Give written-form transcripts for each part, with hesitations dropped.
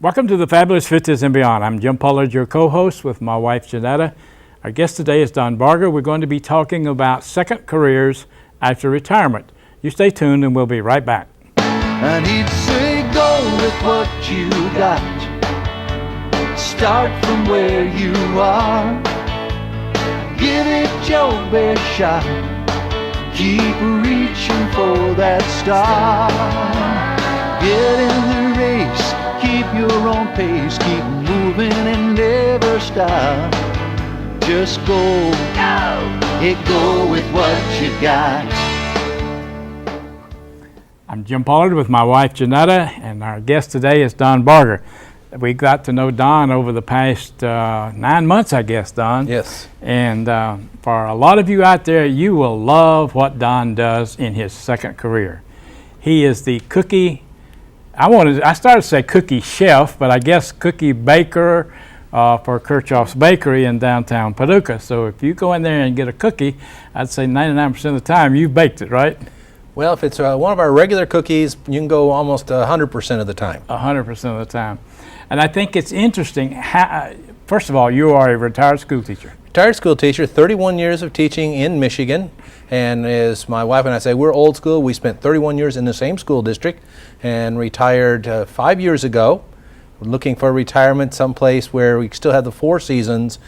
Welcome to the Fabulous Fifties and Beyond. I'm Jim Pollard, your co-host with my wife, Jeanetta. Our guest today is Don Barger. We're going to be talking about second careers after retirement. You stay tuned and we'll be right back. And he'd say, go with what you got. Start from where you are. Give it your best shot. Keep reaching for that star. Get in the race. Keep your own pace, keep moving and never stop. Just go, go with what you got. I'm Jim Pollard with my wife Jeanetta, and our guest today is Don Barger. We got to know Don over the past 9 months, I guess, Don. Yes. And for a lot of you out there, you will love what Don does in his second career. He is the cookie I started to say cookie chef, but I guess cookie baker for Kirchhoff's Bakery in downtown Paducah. So if you go in there and get a cookie, I'd say 99% of the time you've baked it, right? Well, if it's one of our regular cookies, you can go almost 100% of the time. 100% of the time. And I think it's interesting, first of all, you are a retired school teacher. Retired school teacher, 31 years of teaching in Michigan. And as my wife and I say, we're old school. We spent 31 years in the same school district and retired 5 years ago. We're looking for retirement someplace where we still have the 4 seasons,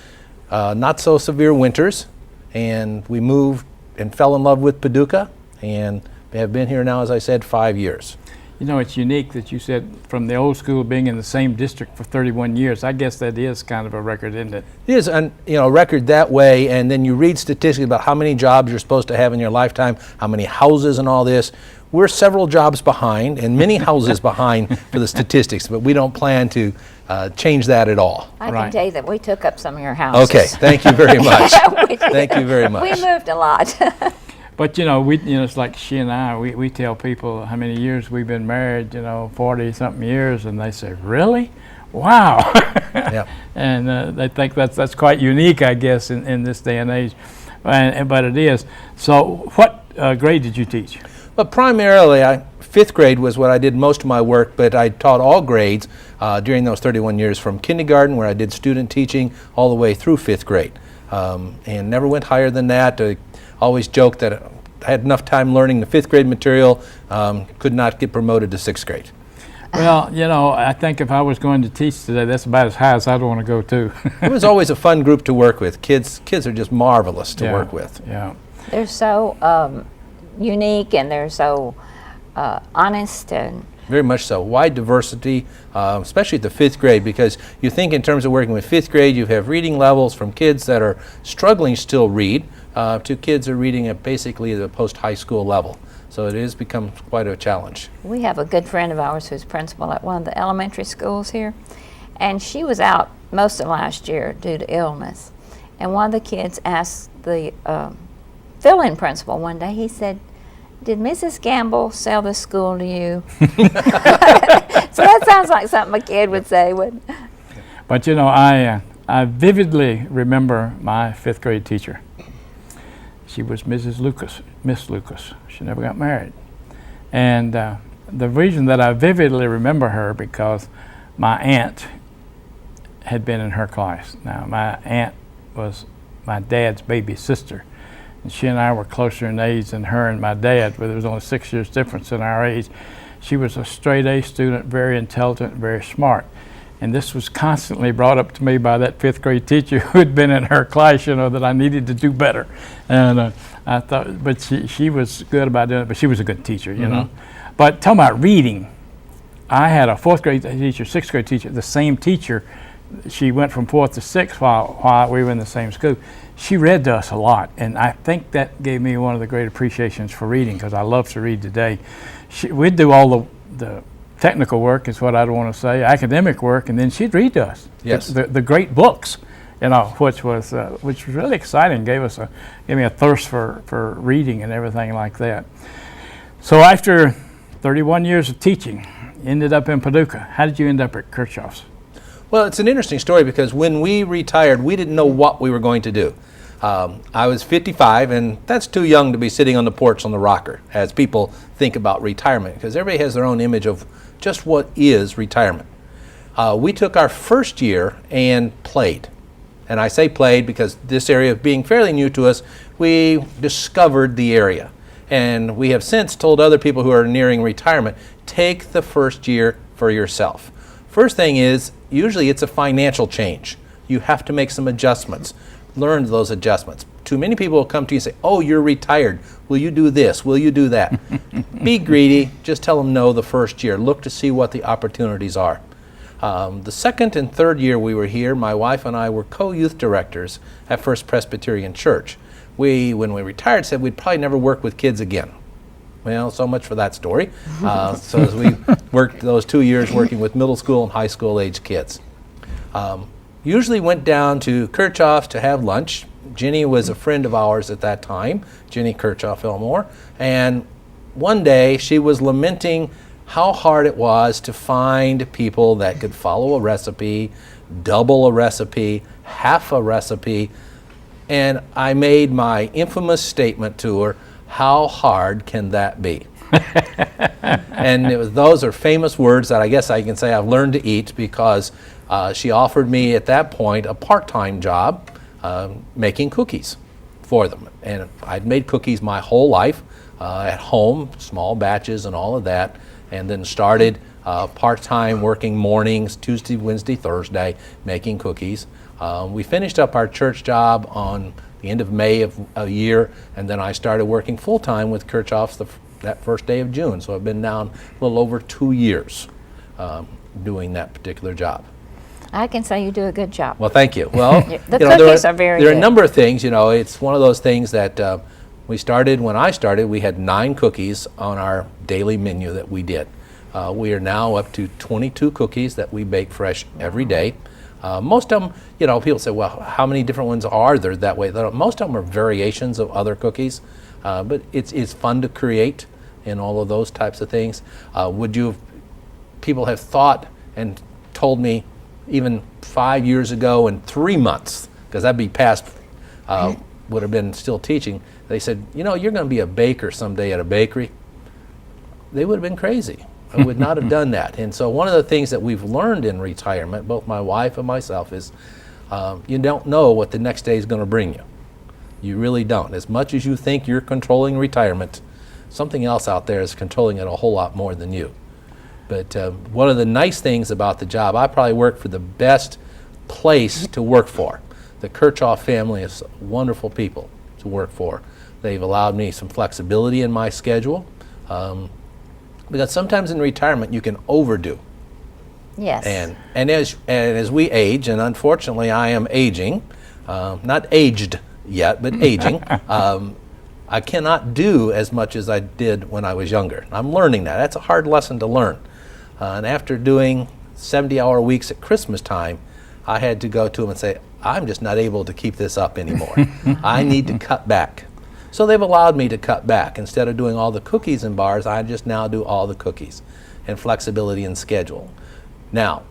not so severe winters. And we moved and fell in love with Paducah and have been here now, as I said, 5 years. You know, it's unique that you said from the old school being in the same district for 31 years. I guess that is kind of a record, isn't it? It is a record that way, and then you read statistics about how many jobs you're supposed to have in your lifetime, how many houses and all this. We're several jobs behind and many houses behind for the statistics, but we don't plan to change that at all. I can tell you that we took up some of your houses. Okay, thank you very much. We did. Thank you very much. We moved a lot. But it's like she and I, we tell people how many years we've been married, 40-something years, and they say, really? Wow. Yeah. And they think that's quite unique, I guess, in this day and age. But it is. So what grade did you teach? But primarily, 5th grade was what I did most of my work, but I taught all grades during those 31 years, from kindergarten, where I did student teaching, all the way through 5th grade. And never went higher than that. Always joked that I had enough time learning the 5th grade material, could not get promoted to 6th grade. Well, I think if I was going to teach today, that's about as high as I'd want to go too. It was always a fun group to work with. Kids are just marvelous to work with. Yeah. They're so unique and they're so honest and very much so. Wide diversity, especially at the 5th grade, because you think in terms of working with 5th grade, you have reading levels from kids that are struggling still read to kids who are reading at basically the post-high school level. So it has become quite a challenge. we have a good friend of ours who's principal at one of the elementary schools here, and she was out most of last year due to illness. And one of the kids asked the fill-in principal one day, he said, did Mrs. Gamble sell this school to you? So that sounds like something a kid would say, wouldn't it? But I vividly remember my 5th grade teacher. She was Miss Lucas. She never got married. And the reason that I vividly remember her, because my aunt had been in her class. Now, my aunt was my dad's baby sister. And she and I were closer in age than her and my dad, but there was only 6 years difference in our age. She was a straight A student, very intelligent, very smart. And this was constantly brought up to me by that 5th grade teacher who had been in her class, that I needed to do better. And I thought, but she was good about doing it, but she was a good teacher, But talking about reading, I had a 4th grade teacher, 6th grade teacher, the same teacher. She went from 4th to 6th while we were in the same school. She read to us a lot, and I think that gave me one of the great appreciations for reading, because I love to read today. We'd do all the technical work, is what I'd want to say, academic work, and then she'd read to us. Yes. The great books, which was really exciting. Gave me a thirst for reading and everything like that. So after 31 years of teaching, ended up in Paducah. How did you end up at Kirchhoff's? Well, it's an interesting story, because when we retired, we didn't know what we were going to do. I was 55, and that's too young to be sitting on the porch on the rocker as people think about retirement, because everybody has their own image of just what is retirement. We took our first year and played. And I say played because this area being fairly new to us, we discovered the area. And we have since told other people who are nearing retirement, take the first year for yourself. First thing is, usually it's a financial change. You have to make some adjustments. Learn those adjustments. Too many people will come to you and say, oh, you're retired. Will you do this? Will you do that? Be greedy. Just tell them no the first year. Look to see what the opportunities are. The second and third year we were here, my wife and I were co-youth directors at First Presbyterian Church. When we retired, said we'd probably never work with kids again. Well, so much for that story. So as we worked those 2 years working with middle school and high school age kids. Usually went down to Kirchhoff to have lunch. Jenny was a friend of ours at that time, Jenny Kirchhoff Elmore, and one day she was lamenting how hard it was to find people that could follow a recipe, double a recipe, half a recipe, and I made my infamous statement to her, how hard can that be? And those are famous words that I guess I can say I've learned to eat because she offered me at that point a part-time job making cookies for them. And I'd made cookies my whole life at home, small batches and all of that, and then started part-time working mornings, Tuesday, Wednesday, Thursday, making cookies. We finished up our church job on the end of May of a year, and then I started working full-time with Kirchhoff's that first day of June. So I've been down a little over 2 years doing that particular job. I can say you do a good job. Well, thank you. Well, the cookies are very good. There are a number of things. It's one of those things that when I started, we had 9 cookies on our daily menu that we did. We are now up to 22 cookies that we bake fresh every day. Most of them, people say, well, how many different ones are there that way? Most of them are variations of other cookies, but it's fun to create and all of those types of things. People have thought and told me even 5 years ago in 3 months, because that'd be past, would have been still teaching, they said, you're going to be a baker someday at a bakery. They would have been crazy. I would not have done that. And so one of the things that we've learned in retirement, both my wife and myself, is you don't know what the next day is going to bring you. You really don't. As much as you think you're controlling retirement, something else out there is controlling it a whole lot more than you. But one of the nice things about the job, I probably work for the best place to work for. The Kirchhoff family is wonderful people to work for. They've allowed me some flexibility in my schedule. Because sometimes in retirement you can overdo. Yes. And as we age, and unfortunately I am aging, not aged yet, but aging, I cannot do as much as I did when I was younger. I'm learning that. That's a hard lesson to learn. And after doing 70-hour weeks at Christmas time, I had to go to them and say, I'm just not able to keep this up anymore. I need to cut back. So they've allowed me to cut back. Instead of doing all the cookies and bars, I just now do all the cookies and flexibility in schedule. Now,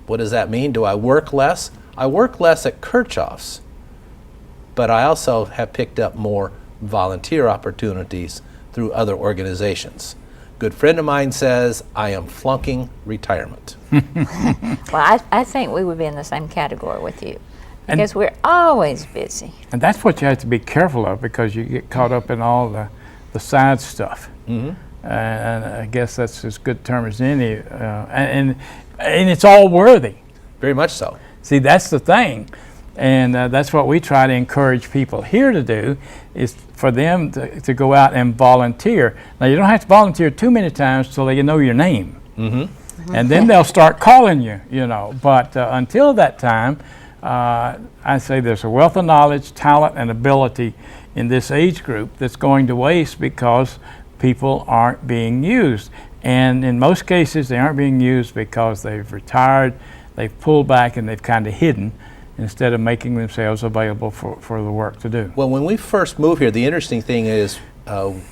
what does that mean? Do I work less? I work less at Kirchhoff's, but I also have picked up more volunteer opportunities through other organizations. A good friend of mine says I am flunking retirement. Well, I think we would be in the same category with you. Because we're always busy. And that's what you have to be careful of, because you get caught up in all the side stuff. Mm-hmm. And I guess that's as good a term as any. And it's all worthy. Very much so. See, that's the thing. And that's what we try to encourage people here to do, is for them to go out and volunteer. Now, you don't have to volunteer too many times till they know your name. Mm-hmm. And then they'll start calling you, But until that time, I say there's a wealth of knowledge, talent, and ability in this age group that's going to waste because people aren't being used. And in most cases, they aren't being used because they've retired, they've pulled back, and they've kind of hidden instead of making themselves available for the work to do. Well, when we first moved here, the interesting thing is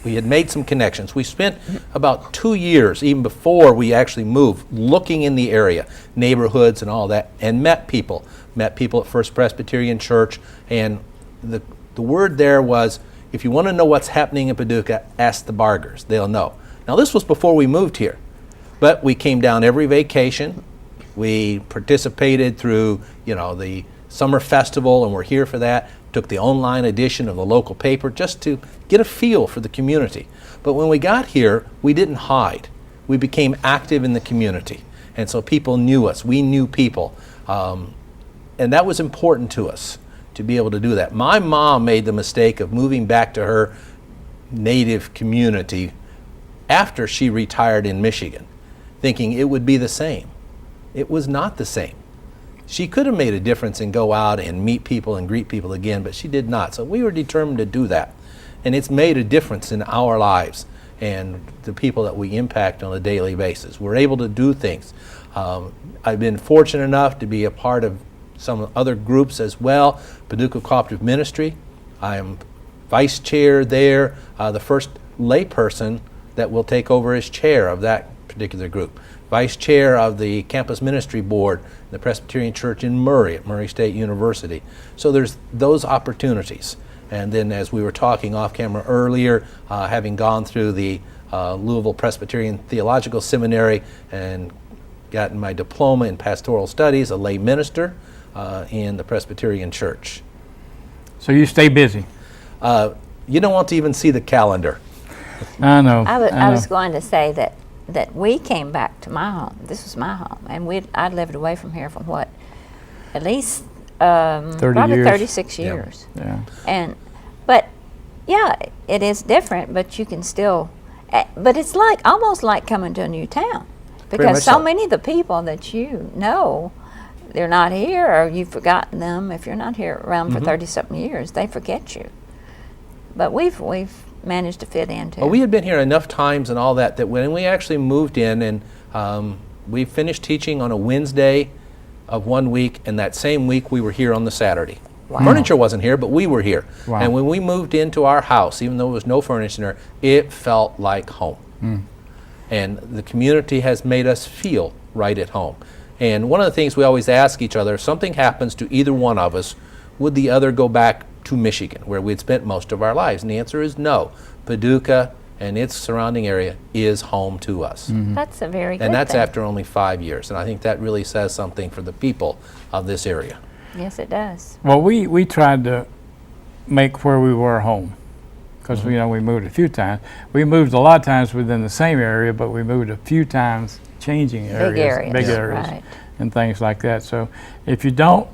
we had made some connections. We spent about 2 years, even before we actually moved, looking in the area, neighborhoods and all that, and met people at First Presbyterian Church, and the word there was, if you want to know what's happening in Paducah, ask the Bargers. They'll know. Now, this was before we moved here, but we came down every vacation. We participated through, the summer festival, and we're here for that. Took the online edition of the local paper just to get a feel for the community. But when we got here, we didn't hide. We became active in the community. And so people knew us. We knew people. And that was important to us, to be able to do that. My mom made the mistake of moving back to her native community after she retired in Michigan, thinking it would be the same. It was not the same. She could have made a difference and go out and meet people and greet people again, but she did not. So we were determined to do that. And it's made a difference in our lives and the people that we impact on a daily basis. We're able to do things. I've been fortunate enough to be a part of some other groups as well. Paducah Cooperative Ministry. I am vice chair there, the first lay person that will take over as chair of that particular group. Vice chair of the campus ministry board, the Presbyterian Church in Murray at Murray State University. So there's those opportunities. And then, as we were talking off camera earlier, having gone through the Louisville Presbyterian Theological Seminary and gotten my diploma in pastoral studies, a lay minister in the Presbyterian Church. So you stay busy. You don't want to even see the calendar. I know. I was going to say that we came back to my home. This was my home, and I'd lived away from here from what, at least 30 probably years. 36 years. Yeah. But yeah, it is different. But you can still. But it's almost like coming to a new town, because so many of the people that you know, they're not here, or you've forgotten them. If you're not here around for 30-something years, they forget you. But we've managed to fit in too. Well, we had been here enough times and all that when we actually moved in, and we finished teaching on a Wednesday of one week, and that same week we were here on the Saturday. Wow. Furniture wasn't here, but we were here. Wow. And when we moved into our house, even though there was no furniture there, it felt like home. And the community has made us feel right at home. And one of the things we always ask each other, if something happens to either one of us, would the other go back to Michigan, where we'd spent most of our lives? And the answer is no. Paducah and its surrounding area is home to us. That's a very good And that's thing. after only 5 years. And I think that really says something for the people of this area. Yes, it does. Well, we tried to make where we were home, because we moved a few times. We moved a lot of times within the same area, but we moved a few times changing areas, big areas, right. and things like that. So if you don't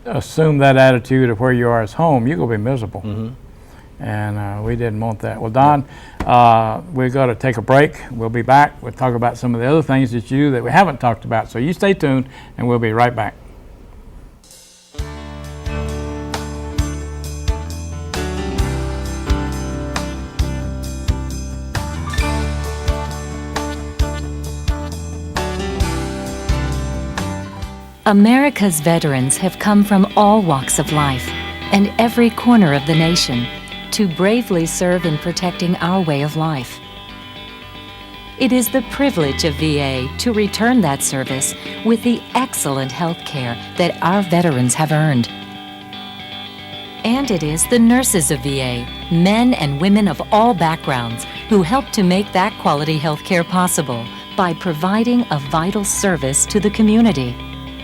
assume that attitude of where you are as home, you're going to be miserable. And we didn't want that. Well, Don, we're going to take a break. We'll be back. We'll talk about some of the other things that you do that we haven't talked about. So you stay tuned, and we'll be right back. America's veterans have come from all walks of life and every corner of the nation to bravely serve in protecting our way of life. It is the privilege of VA to return that service with the excellent health care that our veterans have earned. And it is the nurses of VA, men and women of all backgrounds, who help to make that quality health care possible by providing a vital service to the community,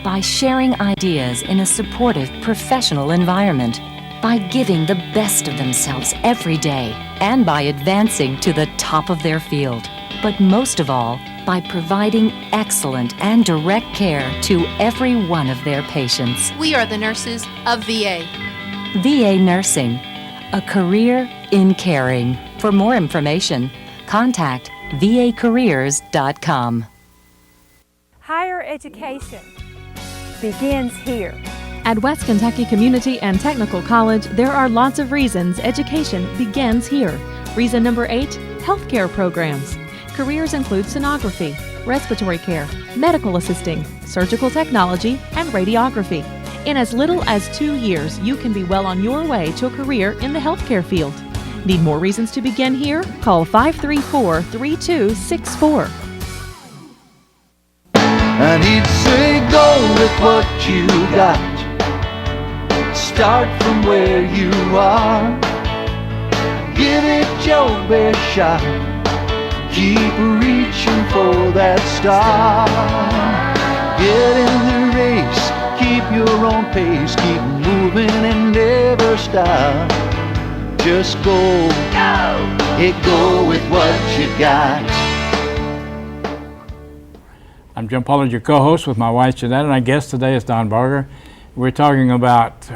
by sharing ideas in a supportive, professional environment, by giving the best of themselves every day, and by advancing to the top of their field. But most of all, by providing excellent and direct care to every one of their patients. We are the nurses of VA. VA Nursing, a career in caring. For more information, contact vacareers.com. Higher education begins here. At West Kentucky Community and Technical College, there are lots of reasons education begins here. Reason number 8, healthcare programs. Careers include sonography, respiratory care, medical assisting, surgical technology, and radiography. In as little as 2 years, you can be well on your way to a career in the healthcare field. Need more reasons to begin here? Call 534-3264. And he'd say, go with what you got. Start from where you are. Give it your best shot. Keep reaching for that star. Get in the race, keep your own pace, keep moving and never stop. Just go, go with what you got. I'm Jim Pollard, your co-host with my wife Jeanetta, and our guest today is Don Barger. We're talking about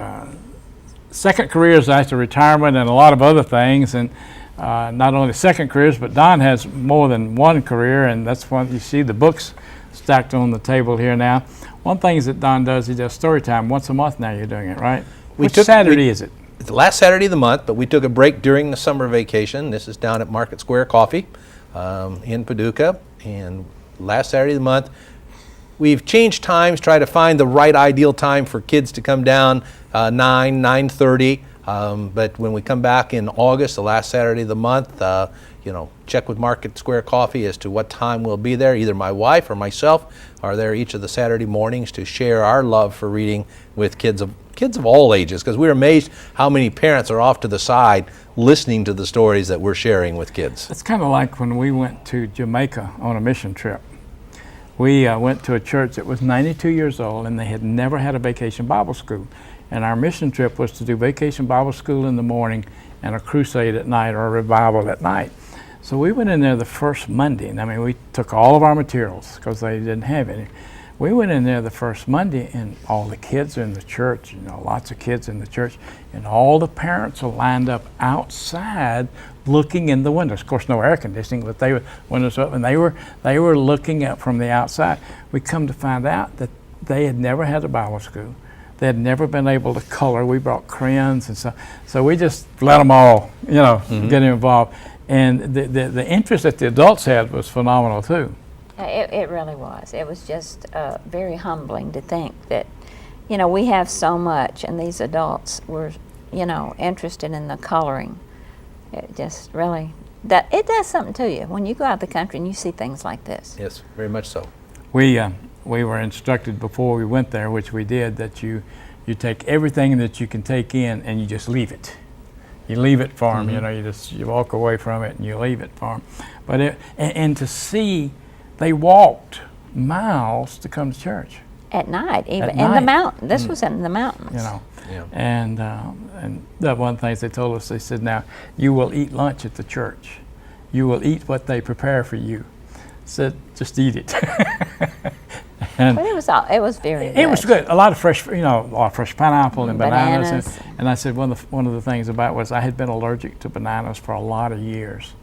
second careers after retirement and a lot of other things, and not only second careers, but Don has more than one career, and that's when you see the books stacked on the table here now. One thing that Don does, he does story time once a month now. You're doing it, right? Which Saturday is it? It's the last Saturday of the month, but we took a break during the summer vacation. This is down at Market Square Coffee in Paducah, and last Saturday of the month. We've changed times, try to find the right ideal time for kids to come down, 9:30. But when we come back in August, the last Saturday of the month, check with Market Square Coffee as to what time we'll be there. Either my wife or myself are there each of the Saturday mornings to share our love for reading with kids of all ages, because we're amazed how many parents are off to the side listening to the stories that we're sharing with kids. It's kind of like when we went to Jamaica on a mission trip. We went to a church that was 92 years old, and they had never had a vacation Bible school. And our mission trip was to do vacation Bible school in the morning and a crusade at night, or a revival at night. So we went in there the first Monday, and we took all of our materials because they didn't have any. We went in there the first Monday, and all the kids in the church, lots of kids in the church, and all the parents are lined up outside looking in the windows. Of course, no air conditioning, but they were windows up, and they were looking up from the outside. We come to find out that they had never had a Bible school. They had never been able to color. We brought crayons and stuff. So we just let them all, get involved. And the interest that the adults had was phenomenal too. It really was. It was just very humbling to think that, we have so much, and these adults were, interested in the coloring. It just really, it does something to you when you go out of the country and you see things like this. Yes, very much so. We were instructed before we went there, which we did, that you take everything that you can take in and you just leave it. You leave it for them, you walk away from it and you leave it for them. But and to see, they walked miles to come to church. At night, even At in the night. mountain. This was in the mountains. Yeah. And that one thing they told us, they said, now you will eat lunch at the church. You will eat what they prepare for you. Said, just eat it. And but it was very good. it was good. A lot of fresh, fresh pineapple and Bananas. And I said one of the things about it was I had been allergic to bananas for a lot of years,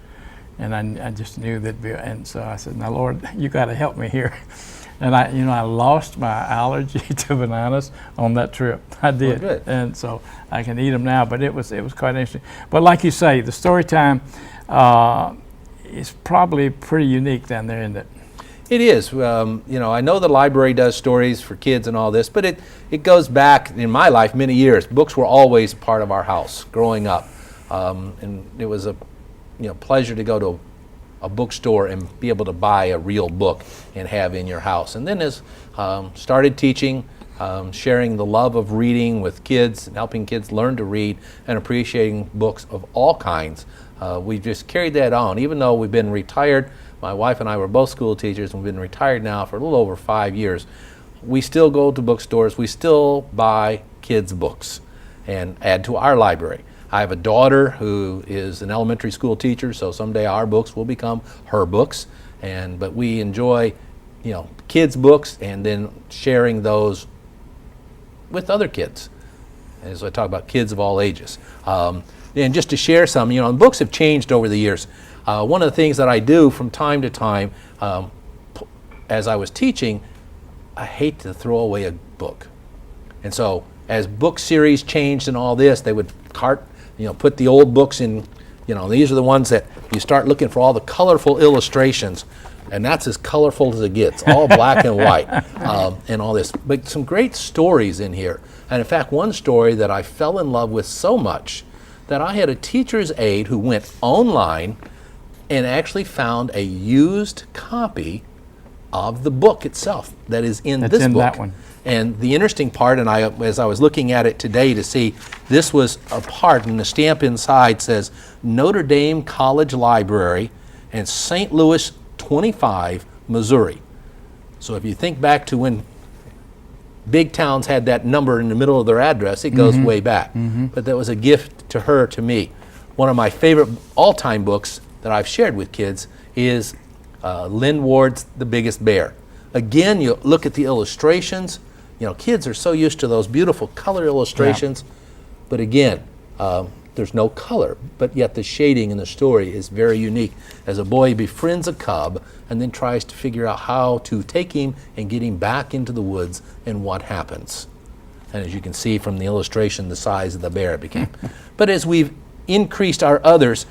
and I just knew and so I said, now Lord, you got to help me here. And I lost my allergy to bananas on that trip. I did, good. And so I can eat them now. But it was quite interesting. But like you say, the story time is probably pretty unique down there, isn't it? It is. I know the library does stories for kids and all this, but it goes back in my life many years. Books were always part of our house growing up, and it was a pleasure to go to a bookstore and be able to buy a real book and have in your house. And then as started teaching, sharing the love of reading with kids and helping kids learn to read and appreciating books of all kinds, we just carried that on. Even though we've been retired, my wife and I were both school teachers, and we've been retired now for a little over 5 years. We still go to bookstores. We still buy kids' books and add to our library. I have a daughter who is an elementary school teacher, so someday our books will become her books. But we enjoy, kids' books and then sharing those with other kids. As I talk about kids of all ages. And just to share some, books have changed over the years. One of the things that I do from time to time, as I was teaching, I hate to throw away a book. And so as book series changed and all this, they would put the old books in, these are the ones that you start looking for all the colorful illustrations, and that's as colorful as it gets, all black and white, and all this. But some great stories in here. And in fact, one story that I fell in love with so much that I had a teacher's aide who went online and actually found a used copy of the book itself that is in this book. That one. And the interesting part, and as I was looking at it today to see, this was a part, and the stamp inside says Notre Dame College Library and St. Louis 25, Missouri. So if you think back to when big towns had that number in the middle of their address. It goes way back. But that was a gift to her, to me. One of my favorite all-time books that I've shared with kids is Lynn Ward's The Biggest Bear. Again, you look at the illustrations. You know, kids are so used to those beautiful color illustrations. But again, there's no color, but yet the shading in the story is very unique. As a boy befriends a cub and then tries to figure out how to take him and get him back into the woods, and what happens. And as you can see from the illustration, the size of the bear it became. But as we've increased our others,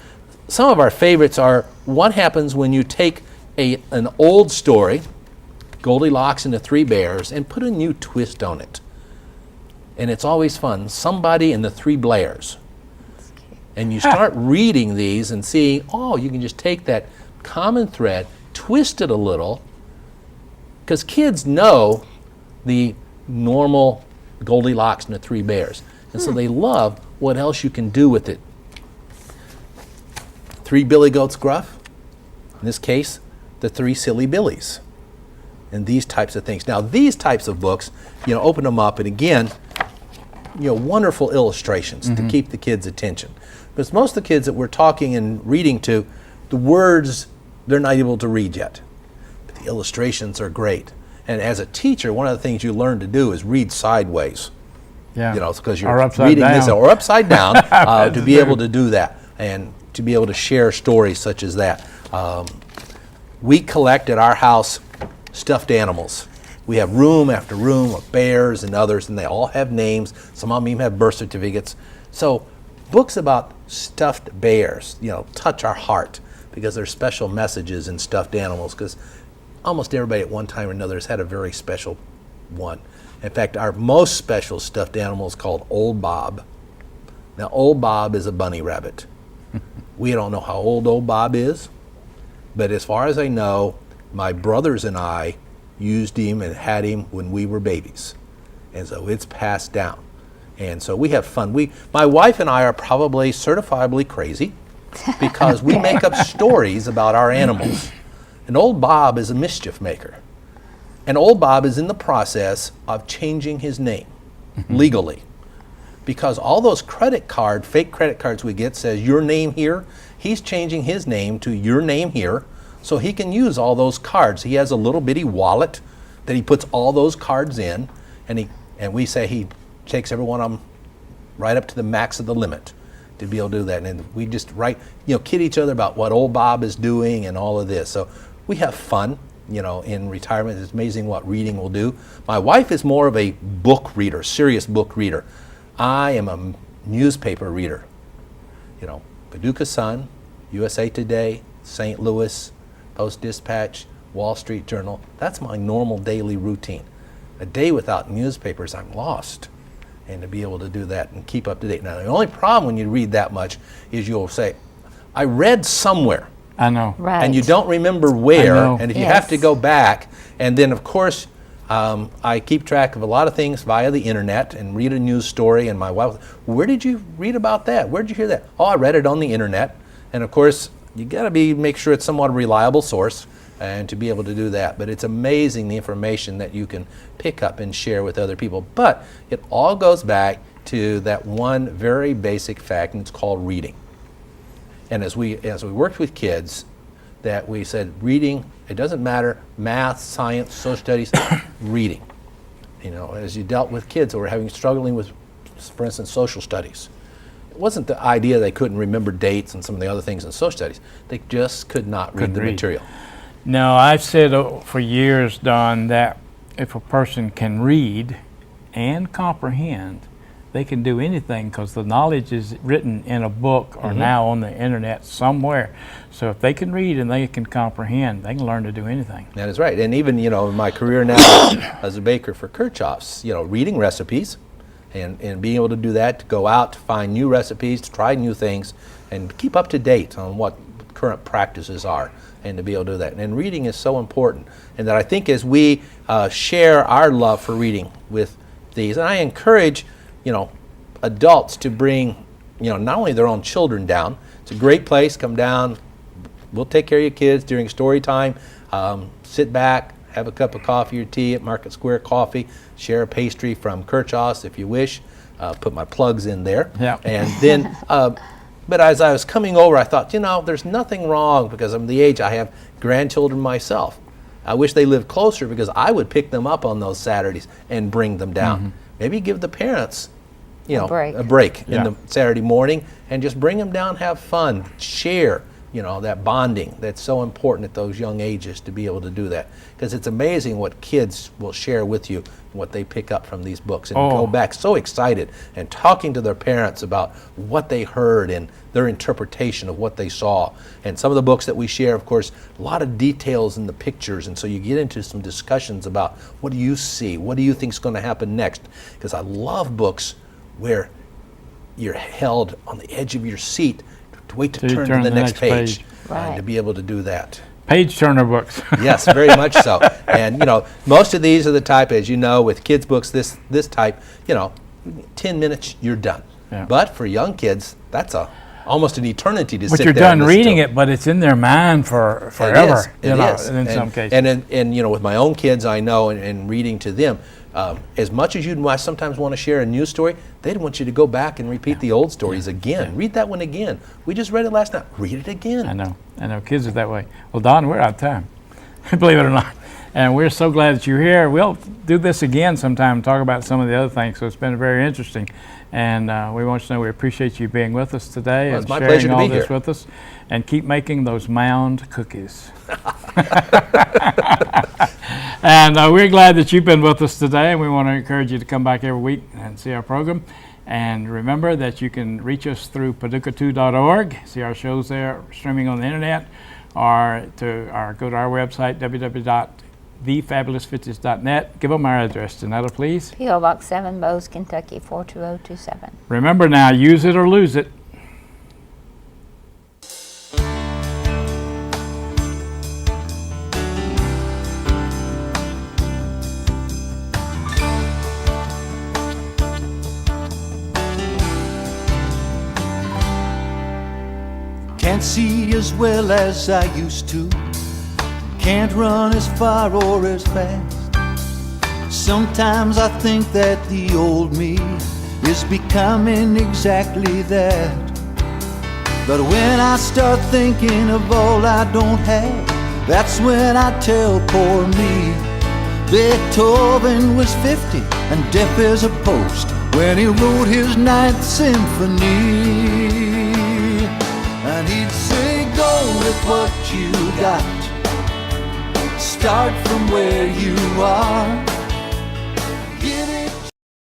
some of our favorites are what happens when you take an old story, Goldilocks and the Three Bears, and put a new twist on it. And it's always fun. Somebody and the Three Blairs. And you start reading these and seeing, oh, you can just take that common thread, twist it a little, because kids know the normal Goldilocks and the Three Bears. And so they love what else you can do with it. Three Billy Goats Gruff, in this case, the Three Silly Billies, and these types of things. Now, these types of books, you know, open them up, and again, you know, wonderful illustrations to keep the kids' attention. Because most of the kids that we're talking and reading to, the words, they're not able to read yet. But the illustrations are great. And as a teacher, one of the things you learn to do is read sideways. Yeah. You know, because you're Or upside reading down. this, or upside down, to be able to do that, and to be able to share stories such as that. We collect at our house stuffed animals. We have room after room of bears and others, and they all have names. Some of them even have birth certificates. So books about stuffed bears, you know, touch our heart, because there's special messages in stuffed animals, because almost everybody at one time or another has had a very special one. In fact, our most special stuffed animal is called Old Bob. Now, Old Bob is a bunny rabbit. We don't know how old Bob is, but as far as I know, my brothers and I used him and had him when we were babies. And so it's passed down. And so we have fun. My wife and I are probably certifiably crazy, because we make up stories about our animals. And Old Bob is a mischief maker. And Old Bob is in the process of changing his name legally. Because all those fake credit cards we get says your name here, he's changing his name to your name here, so he can use all those cards. He has a little bitty wallet that he puts all those cards in, and we say he takes every one of them right up to the max of the limit to be able to do that. And we just kid each other about what Old Bob is doing and all of this. So we have fun, you know, in retirement. It's amazing what reading will do. My wife is more of a book reader, serious book reader. I am a newspaper reader. You know, Paducah Sun, USA Today, St. Louis, Post-Dispatch, Wall Street Journal. That's my normal daily routine. A day without newspapers, I'm lost. And to be able to do that and keep up to date. Now, the only problem when you read that much is you'll say, I read somewhere. I know. Right. And you don't remember where. I know. And if you have to go back, and then of course, I keep track of a lot of things via the internet and read a news story, and my wife, where did you read about that? Where did you hear that? Oh, I read it on the internet. And of course, you got to make sure it's somewhat a reliable source, and to be able to do that. But it's amazing the information that you can pick up and share with other people. But it all goes back to that one very basic fact, and it's called reading. And as we worked with kids, that we said reading, it doesn't matter, math, science, social studies, reading. You know, as you dealt with kids who were struggling with, for instance, social studies. It wasn't the idea they couldn't remember dates and some of the other things in social studies. They just could not read the material. No, I've said for years, Don, that if a person can read and comprehend, they can do anything, because the knowledge is written in a book or now on the internet somewhere. So if they can read and they can comprehend, they can learn to do anything. That is right. And even, you know, in my career now as a baker for Kirchhoff's, you know, reading recipes and being able to do that, to go out to find new recipes, to try new things, and keep up to date on what current practices are, and to be able to do that. And reading is so important. And that I think as we share our love for reading with these, and I encourage, you know, adults to bring, you know, not only their own children down. It's a great place. Come down. We'll take care of your kids during story time. Sit back, have a cup of coffee or tea at Market Square Coffee, share a pastry from Kirchhoff if you wish. Put my plugs in there. Yeah. And then, but as I was coming over, I thought, there's nothing wrong because I'm the age, I have grandchildren myself. I wish they lived closer because I would pick them up on those Saturdays and bring them down. Maybe give the parents, a break in the Saturday morning and just bring them down, have fun, share, that bonding that's so important at those young ages to be able to do that. Because it's amazing what kids will share with you, what they pick up from these books, and go back so excited and talking to their parents about what they heard and their interpretation of what they saw. And some of the books that we share, of course, a lot of details in the pictures, and so you get into some discussions about what do you see, what do you think is going to happen next. Because I love books where you're held on the edge of your seat to wait to turn to the next page. Right. To be able to do that. Page turner books. Yes, very much so. And most of these are the type, as you know, with kids' books, this type, 10 minutes, you're done. Yeah. But for young kids, that's almost an eternity to sit there. But you're done reading it, but it's in their mind for forever. It is. In some cases. And with my own kids, I know, and reading to them, as much as you'd sometimes want to share a new story, they'd want you to go back and repeat the old stories again. Yeah. Read that one again. We just read it last night. Read it again. I know. Kids are that way. Well, Don, we're out of time, believe it or not. And we're so glad that you're here. We'll do this again sometime, talk about some of the other things. So it's been very interesting. And we want you to know we appreciate you being with us today and sharing all this with us. And keep making those mound cookies. And we're glad that you've been with us today, and we want to encourage you to come back every week and see our program. And remember that you can reach us through Paducah2.org, see our shows there streaming on the internet, or go to our website, www.thefabulousfifties.net. Give them our address, Jeanetta, please. P.O. Box 7, Bose, Kentucky, 42027. Remember now, use it or lose it. Can't see as well as I used to. Can't run as far or as fast. Sometimes I think that the old me is becoming exactly that. But when I start thinking of all I don't have, that's when I tell poor me Beethoven was 50 and deaf as a post when he wrote his Ninth Symphony. And he'd say, go with what you got, start from where you are.